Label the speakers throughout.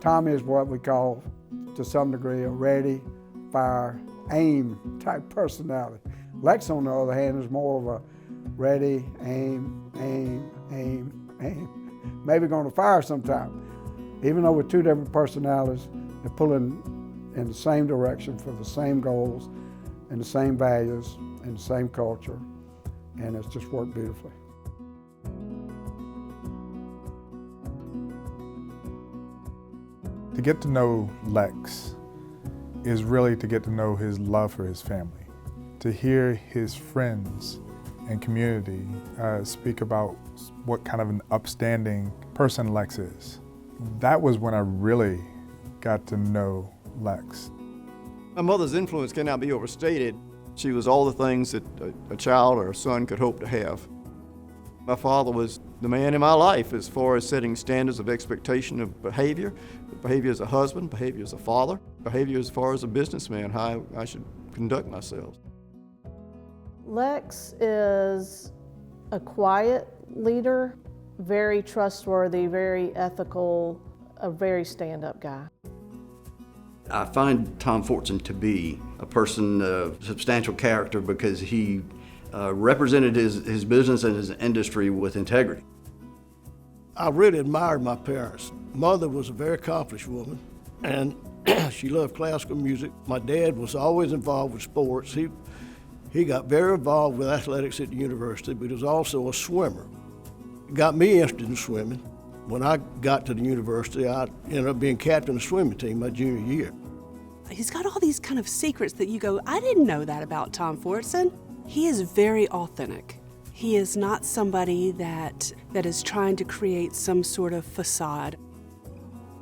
Speaker 1: Tommy is what we call, to some degree, a ready, fire, aim type personality. Lex, on the other hand, is more of a ready, aim, aim, aim, aim. Maybe going to fire sometime. Even though we're two different personalities, they're pulling in the same direction for the same goals and the same values and the same culture, and it's just worked beautifully.
Speaker 2: To get to know Lex is really to get to know his love for his family, to hear his friends and community speak about what kind of an upstanding person Lex is. That was when I really got to know Lex.
Speaker 3: My mother's influence cannot be overstated. She was all the things that a child or a son could hope to have. My father was the man in my life as far as setting standards of expectation of behavior as a husband, behavior as a father, behavior as far as a businessman, how I should conduct myself.
Speaker 4: Lex is a quiet leader, very trustworthy, very ethical, a very stand-up guy.
Speaker 5: I find Tom Fortson to be a person of substantial character because he represented his business and his industry with integrity.
Speaker 6: I really admired my parents. Mother was a very accomplished woman, and she loved classical music. My dad was always involved with sports. He got very involved with athletics at the university, but he was also a swimmer. It got me interested in swimming. When I got to the university, I ended up being captain of the swimming team my junior year.
Speaker 7: He's got all these kind of secrets that you go, I didn't know that about Tom Fortson. He is very authentic. He is not somebody that is trying to create some sort of facade.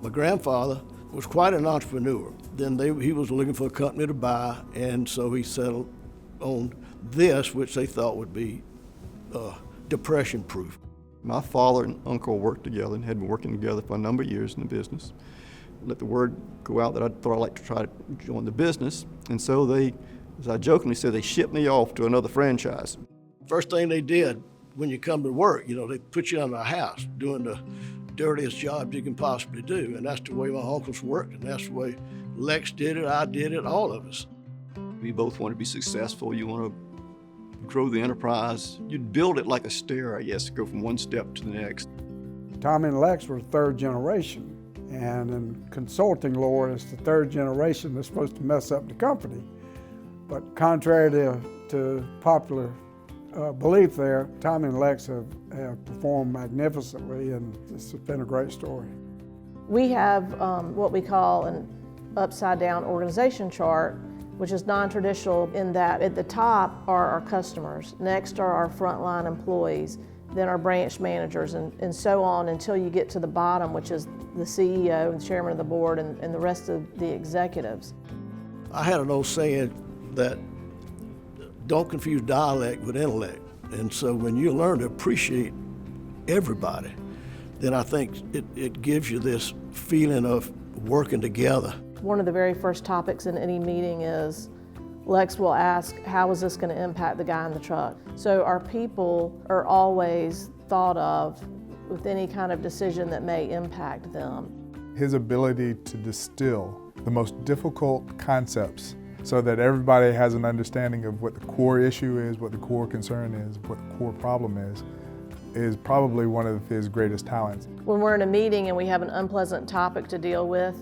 Speaker 6: My grandfather was quite an entrepreneur. Then he was looking for a company to buy, and so he settled on this, which they thought would be depression-proof.
Speaker 3: My father and uncle worked together and had been working together for a number of years in the business. Let the word go out that I thought I'd like to try to join the business, and so they, as I jokingly said, they shipped me off to another franchise.
Speaker 6: First thing they did when you come to work, they put you in a house doing the dirtiest jobs you can possibly do, and that's the way my uncles worked, and that's the way Lex did it, I did it, all of us.
Speaker 3: We both want to be successful. You want to grow the enterprise. You'd build it like a stair, I guess, go from one step to the next.
Speaker 1: Tommy and Lex were third generation, and in consulting lore, it's the third generation that's supposed to mess up the company. But contrary to popular belief there, Tommy and Lex have performed magnificently, and this has been a great story.
Speaker 4: We have what we call an upside-down organization chart, which is non-traditional in that at the top are our customers, next are our frontline employees, then our branch managers, and so on until you get to the bottom, which is the CEO and chairman of the board and the rest of the executives.
Speaker 6: I had an old saying that don't confuse dialect with intellect. And so when you learn to appreciate everybody, then I think it gives you this feeling of working together.
Speaker 4: One of the very first topics in any meeting is Lex will ask, how is this going to impact the guy in the truck? So our people are always thought of with any kind of decision that may impact them.
Speaker 2: His ability to distill the most difficult concepts so that everybody has an understanding of what the core issue is, what the core concern is, what the core problem is probably one of his greatest talents.
Speaker 4: When we're in a meeting and we have an unpleasant topic to deal with,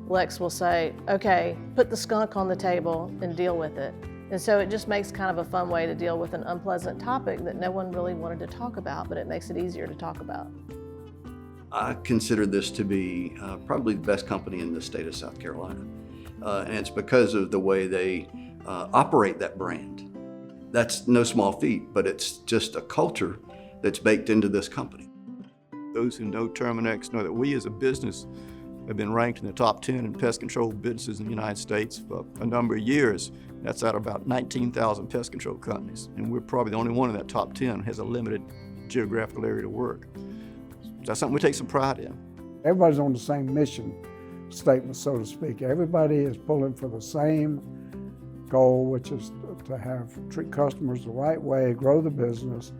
Speaker 4: Lex will say, okay, put the skunk on the table and deal with it. And so it just makes kind of a fun way to deal with an unpleasant topic that no one really wanted to talk about, but it makes it easier to talk about.
Speaker 5: I consider this to be probably the best company in the state of South Carolina. And it's because of the way they operate that brand. That's no small feat, but it's just a culture that's baked into this company.
Speaker 3: Those who know Terminix know that we as a business have been ranked in the top 10 in pest control businesses in the United States for a number of years. That's out of about 19,000 pest control companies. And we're probably the only one in that top 10 that has a limited geographical area to work. That's something we take some pride in.
Speaker 1: Everybody's on the same mission statement, so to speak. Everybody is pulling for the same goal, which is to treat customers the right way, grow the business,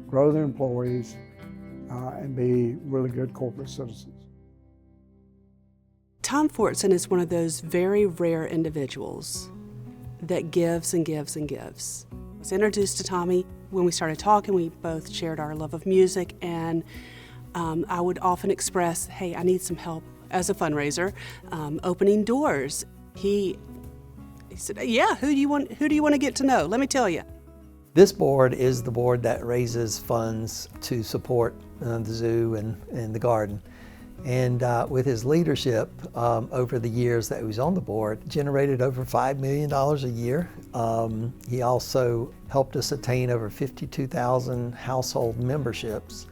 Speaker 1: grow the employees, and be really good corporate citizens.
Speaker 7: Tom Fortson is one of those very rare individuals that gives and gives and gives. I was introduced to Tommy when we started talking. We both shared our love of music, and I would often express, hey, I need some help as a fundraiser, opening doors. He said, yeah, who do you want to get to know? Let me tell you.
Speaker 8: This board is the board that raises funds to support the zoo and the garden. And with his leadership over the years that he was on the board, generated over $5 million a year. He also helped us attain over 52,000 household memberships,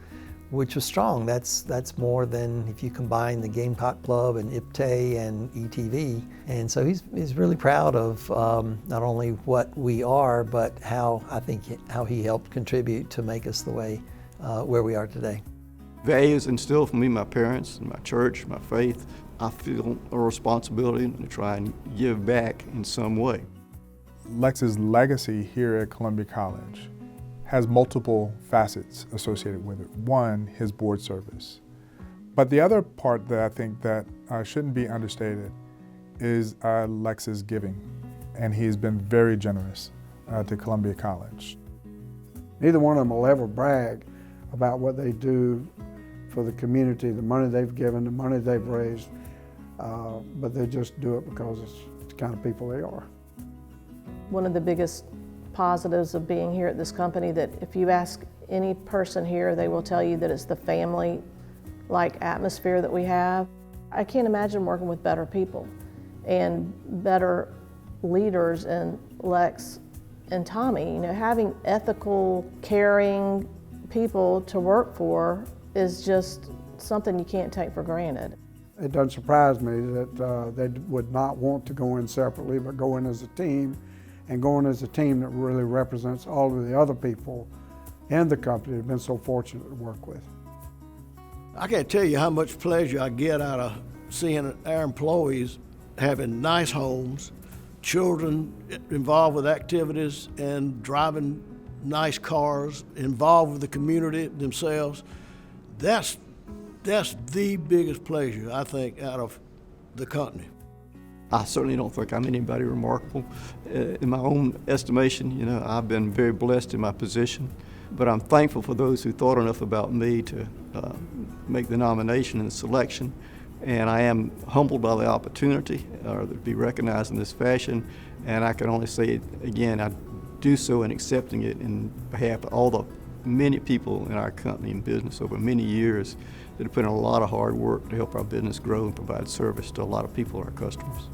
Speaker 8: which was strong. That's more than if you combine the Gamecock Club and IPTE and ETV. And so he's really proud of not only what we are, but how he helped contribute to make us the way where we are today.
Speaker 3: Values instilled from me, my parents, and my church, my faith. I feel a responsibility to try and give back in some way.
Speaker 2: Lex's legacy here at Columbia College has multiple facets associated with it. One, his board service. But the other part that I think that shouldn't be understated is Lex's giving. And he's been very generous to Columbia College.
Speaker 1: Neither one of them will ever brag about what they do for the community, the money they've given, the money they've raised, but they just do it because it's the kind of people they are.
Speaker 4: One of the biggest positives of being here at this company, that if you ask any person here, they will tell you that it's the family-like atmosphere that we have. I can't imagine working with better people and better leaders in Lex and Tommy. You know, having ethical, caring people to work for is just something you can't take for granted.
Speaker 1: It doesn't surprise me that they would not want to go in separately, but go in as a team, and going as a team that really represents all of the other people in the company that have been so fortunate to work with.
Speaker 6: I can't tell you how much pleasure I get out of seeing our employees having nice homes, children involved with activities, and driving nice cars, involved with the community themselves. That's the biggest pleasure, I think, out of the company.
Speaker 3: I certainly don't think I'm anybody remarkable. In my own estimation, you know, I've been very blessed in my position, but I'm thankful for those who thought enough about me to make the nomination and the selection, and I am humbled by the opportunity to be recognized in this fashion, and I can only say again, I do so in accepting it in behalf of all the many people in our company and business over many years that have put in a lot of hard work to help our business grow and provide service to a lot of people, our customers.